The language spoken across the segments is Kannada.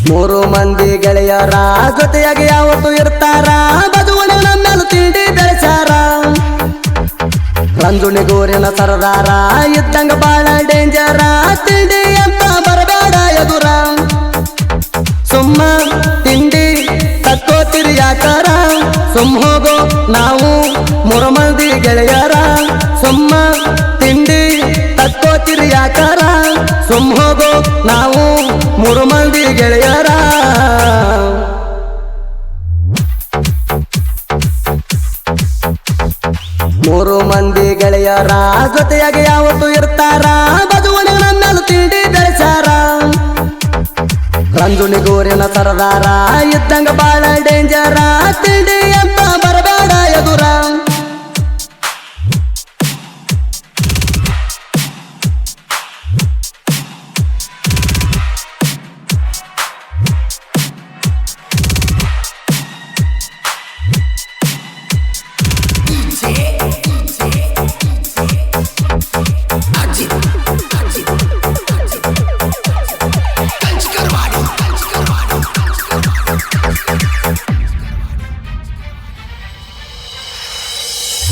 ಮೂರು ಮಂದಿ ಗೆಳೆಯರ ಜೊತೆಯಾಗಿ ಯಾವತ್ತು ಇರ್ತಾರ ಬದುವಣೆ ನಮ್ಮೆಲ್ಲ ತಿಂಡಿ ಬೆಳೆಸಾರ ರಂಜುಣಿಗೂರಿನ ಸರದಾರ ಇದ್ದಂಗ ಬಾಳ ಡೇಂಜರ ತಿಂಡಿ ಅಂತ ಬರಬೇಡ ಎದುರ ಸುಮ್ಮ ತಿಂಡಿ ತಕ್ಕೋತಿರಿ ಯಾಕಾರ ಸುಮ್ಮ ಹೋಗೋ ನಾವು ಮೂರು ಮಂದಿ ಗೆಳೆಯರ ಸುಮ್ಮ ತಿಂಡಿ ತಕ್ಕೋತಿರಿ ಯಾಕಾರ ಸುಮ್ಮ ಹೋಗೋ ನಾವು ಮೂರು ಮಂದಿ ಗೆಳೆಯರ ಮೂರು ಮಂದಿ ಗೆಳೆಯರ ಜೊತೆಯಾಗಿ ಯಾವತ್ತು ಇರ್ತಾರ ಬದುವಣೆ ನನ್ನೆಲ್ಲ ತಿಂಡಿ ಬೆಳೆಸಾರ ರಂಜುಣಿಗೂರಿನ ಸರದಾರ ಇದ್ದಂಗ ಬಾಳ ಡೇಂಜರ ತಿಂಡಿ ಅಂತ ಬರಬೇಡ ಎದುರ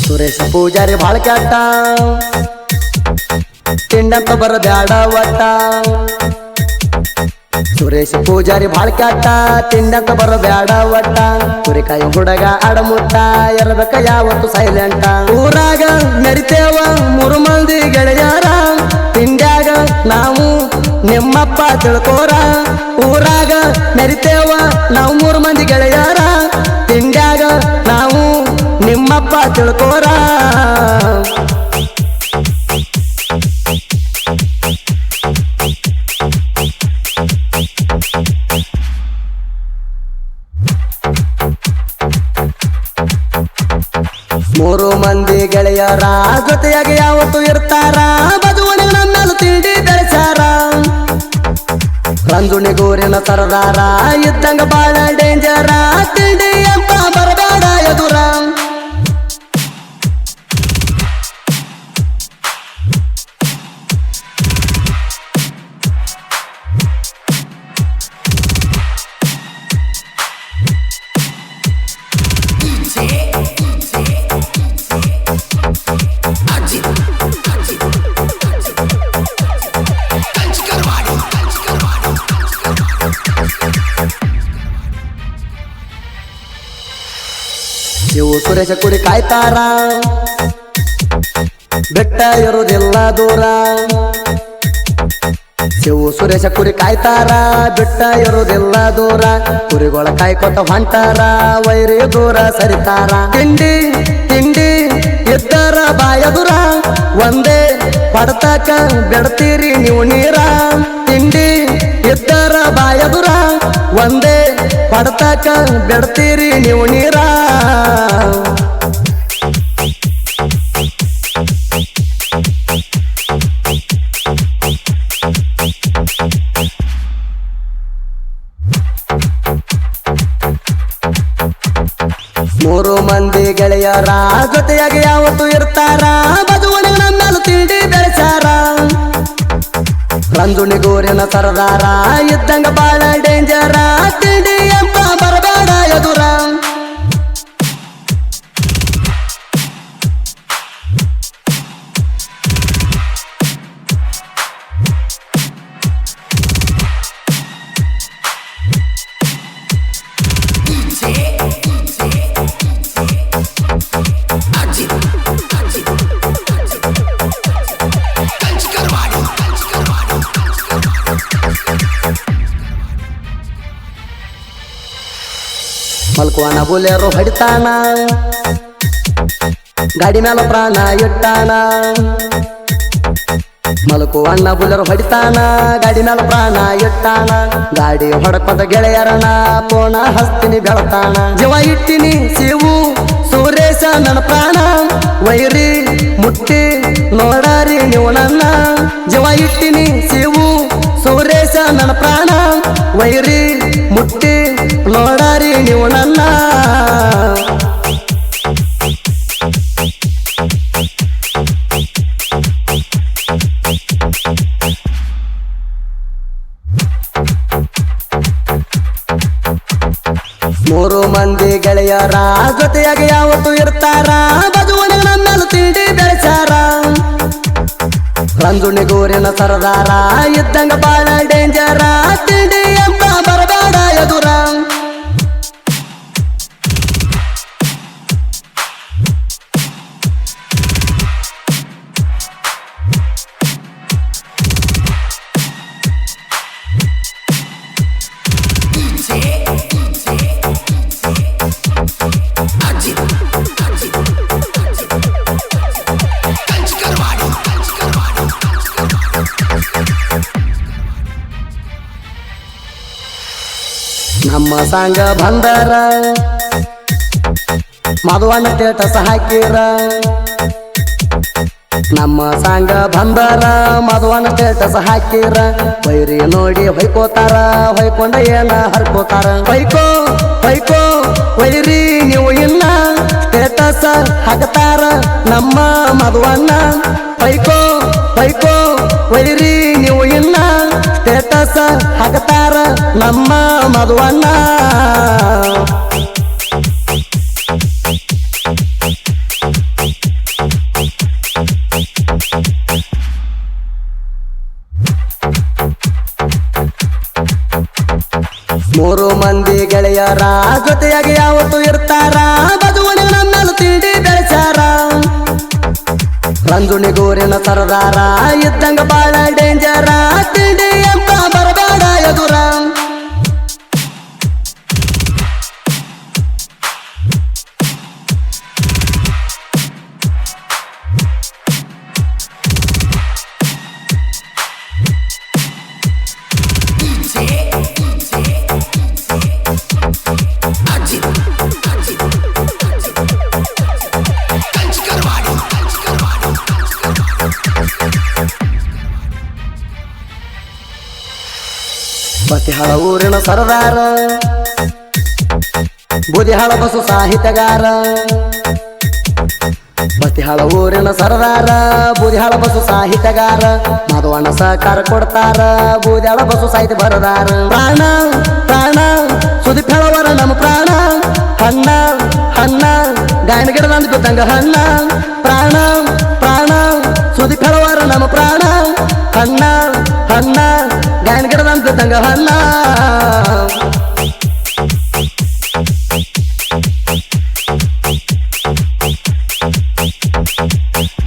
ಸುರೇಶ ಪೂಜಾರಿ ಬಾಳ ಕೆಟ್ಟ ತಿಂಡಂತ ಬರಬ್ಯಾಡ ಒಟ್ಟ ಸುರೇಶ ಪೂಜಾರಿ ಬಾಳ ಕೆಟ್ಟ ತಿಂಡಂತ ಬರಬ್ಯಾಡ ಒಟ್ಟ ಕುರಿಕಾಯಿ ಹುಡುಗ ಅಡಮುಟ್ಟ ಇರಬೇಕ ಯಾವತ್ತು ಸೈಲೆಂಟ ಊರಾಗ ಮೆರಿತೇವ ಮೂರು ಮಂದಿ ಗೆಳೆಯರ ತಿಂಡ್ಯಾಗ ನಾವು ನಿಮ್ಮಪ್ಪ ತಿಳ್ಕೋರ ಊರಾಗ ಮೆರಿತೇವ ನಾವು ಮೂರು ಮಂದಿ ಗೆಳೆಯರ ತಿಂಡ್ಯಾಗ ನಾವು ನಿಮ್ಮಪ್ಪ ತಿಳ್ಕೋರ ಮೂರು ಮಂದಿ ಗೆಳೆಯರ ಜೊತೆಯಾಗಿ ಯಾವತ್ತು ಇರ್ತಾರ ಬದುವಣೆ ನನ್ನೆಲ್ಲ ತಿಂಡಿ ಬೆಳೆಸಾರ ರಂಜುಣಿಗೂರಿನ ಸರದಾರ ಇದ್ದಂಗ ಬಾಳ ಡೇಂಜರ ತಿಂಡಿ ಅಂತ ಬರಬೇಡ ಎದುರ ಇವು ಸುರೇಶ ಕುರಿ ಕಾಯ್ತಾರ ಬೆಟ್ಟ ಇರುವುದಿಲ್ಲ ದೂರ ಇವು ಸುರೇಶ ಕುರಿ ಕಾಯ್ತಾರ ಬೆಟ್ಟ ಇರುವುದಿಲ್ಲ ದೂರ ಕುರಿಗಳ ಕಾಯ್ಕೊತ ಹೊಂಟಾರ ವೈರಿ ದೂರ ಸರಿತಾರ ತಿಂಡಿ ತಿಂಡಿ ಇದ್ದರ ಬಾಯದುರ ಒಂದೇ ಪಡ್ತಕ ಬೆಡ್ತೀರಿ ನೀವು ನೀರ ತಿಂಡಿ ಇದ್ದರ ಬಾಯದುರ ಒಂದೇ ಪಡ್ತಕ ಬೆಡ್ತೀರಿ ನೀವು ನೀರ ಮೂರು ಮಂದಿ ಗೆಳೆಯರ ಜೊತೆಯಾಗಿ ಯಾವತ್ತು ಇರ್ತಾರ ಬದುವಣೆ ನನ್ನೆಲ್ಲ ತಿಂಡಿ ಬೆಳೆಸಾರ ರಂಜುಣಿಗೂರಿನ ಸರದಾರ ಇದ್ದಂಗ ಬಾಳ ಡೇಂಜರ ತಿಂಡಿ ಅಂತ ಬರಬೇಡ ಎದುರ ಮಲ್ಕೋಣ ಬುಲೆರೋ ಹೊಡಿತಾನ ಗಾಡಿ ಮೇಲ ಪ್ರಾಣ ಇಟ್ಟಾನ ಮಲ್ಕೋಣ ಬುಲೆರೋ ಹೊಡಿತಾನ ಗಾಡಿ ಮೇಲ ಪ್ರಾಣ ಇಟ್ಟಾನ ಗಾಡಿ ಹೊಡಕೊಂಡ ಗೆಳೆಯರನ ಪೋಣ ಹಸ್ತಿನಿ ಬೆಳತಾನ ಜೀವ ಇಟ್ಟಿನಿ ಶಿವು ಸುರೇಶ ನನ್ನ ಪ್ರಾಣ ವೈರಿ ಮುಟ್ಟಿ ನೋಡಾರಿ ನೀವು ನನ್ನ ಜೀವ ಇಟ್ಟಿನಿ ಶಿವು ಸುರೇಶ ನನ್ನ ಪ್ರಾಣ ವೈರಿ ಮುಟ್ಟಿ ನೋಡಾರಿ ನೀವು ನನ್ನ ಮೂರು ಮಂದಿ ಗೆಳೆಯರ ಜೊತೆಯಾಗಿ ಯಾವತ್ತು ಇರ್ತಾರ ಬಜುವಣಿಗೆ ನಮ್ಮೆಲ್ಲ ತಿಂಡಿ ಬೆಳೆಸಾರ ರಂಜುಣಿಗೂರಿನ ಸರದಾರ ಇದ್ದಂಗ ಬಾಳ ಡೇಂಜರ ತಿಂಡಿ ಅಂತ ಬರಬೇಡ ಎದುರ ನಮ್ಮ ಸಂಘ ಬಂದರ ಮಧುವಣ್ಣ ಸ್ಟೇಟಸ್ ಹಾಕಿರ ನಮ್ಮ ಸಂಘ ಬಂದರ ಮಧುವಣ್ಣ ಸ್ಟೇಟಸ್ ಹಾಕಿರ ಬೈರಿ ನೋಡಿ ಹೊಯ್ಕೋತಾರ ಹೊಯ್ಕೊಂಡ ಏನ ಹರ್ಕೋತಾರ ಹೊಯ್ಕೋ ಹೊಯ್ಕೋ ವೈರಿ ನೀವು ಇನ್ನ ಸ್ಟೇಟಸ್ ಹಾಕ್ತಾರ ನಮ್ಮ ಮಧುವಣ್ಣ ಹೊಯ್ಕೋ ಹೊಯ್ಕೋ ವೈರಿ ನೀವು ಇನ್ನ ಸ್ಟೇಟಸ್ ಹಾಕ್ತಾರ ನಮ್ಮ ಮಧುವಣ್ಣ ಮೂರು ಮಂದಿ ಗೆಳೆಯರ ಜೊತೆಯಾಗಿ ಯಾವತ್ತು ಇರ್ತಾರ ಬಜುವಣಿಗೆ ನಮ್ಮೆಲ್ಲ ತಿಂಡಿ ಬೆಳೆಸಾರ ರಂಜುಣಿಗೂರಿನ ಸರದಾರ ಇದ್ದಂಗ ಬಾಳ ಡೇಂಜರ ತಿಂಡಿ ಅಂತ ಬರಬೇಡ ಎದುರ ಬತಿಹಾಳ ಊರಿನ ಸರದಾರ ಬೂದಿಹಾಳ ಬಸು ಸಾಹಿತ್ಯಗಾರ ಬತಿಹಾಳ ಊರಿನ ಸರದಾರ ಬೂದಿಹಾಳ ಬಸು ಸಾಹಿತ್ಯಗಾರ ಮಧುವಣ್ಣ ಸಹಕಾರ ಕೊಡ್ತಾರ ಬೂದಿಹಾಳ ಬಸು ಸಾಹಿತ್ಯ ಬರದಾರ ಪ್ರಾಣ ಪ್ರಾಣ ಸುದೀಪ್ ಹೇಳವರ ನಮ್ಮ ಪ್ರಾಣ ಹಣ್ಣ ಹಣ್ಣ ಗಾಯನ ಗಿಡದಂತ ಗೊತ್ತಂಗ ಹಣ್ಣ ಪ್ರಾಣ ಪ್ರಾಣ ಸುದೀಪ್ ಹೇಳವರ ನಮ್ಮ ಪ್ರಾಣ ಹಣ್ಣ ಹಣ್ಣ ಗಾಯನ ಗಿಡದಂತ ಗೊತ್ತಂಗ ಹಣ್ಣ